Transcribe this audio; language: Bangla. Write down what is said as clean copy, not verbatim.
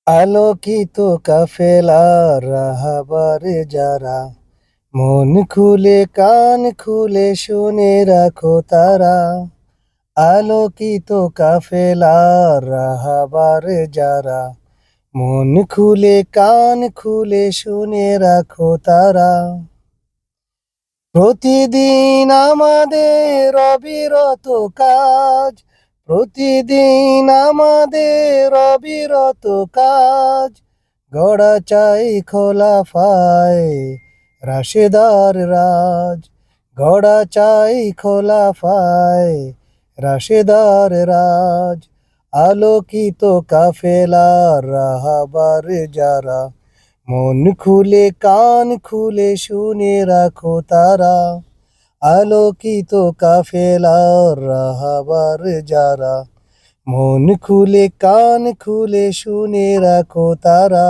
আলোকিত কাফেলার রাহাবারে যারা, মন খুলে কান খুলে শুনে রাখো তারা। আলোকিত কাফেলার রাহাবারে যারা, মন খুলে কান খুলে শুনে রাখো তারা। প্রতিদিন আমাদের অবিরত কাজ, প্রতিদিন আমাদের অবিরত কাজ। গড়া চাই খোলাফায় রাশেদার রাজ, গড়া চাই খোলাফায় রাশেদার রাজ। আলোকিত কাফেলার রাহাবার যারা, মন খুলে কান খুলে শুনে রাখো তারা। আলোকিত কাফেলার রাহাবার যারা, মন খুলে কান খুলে শুনে রাখো তারা।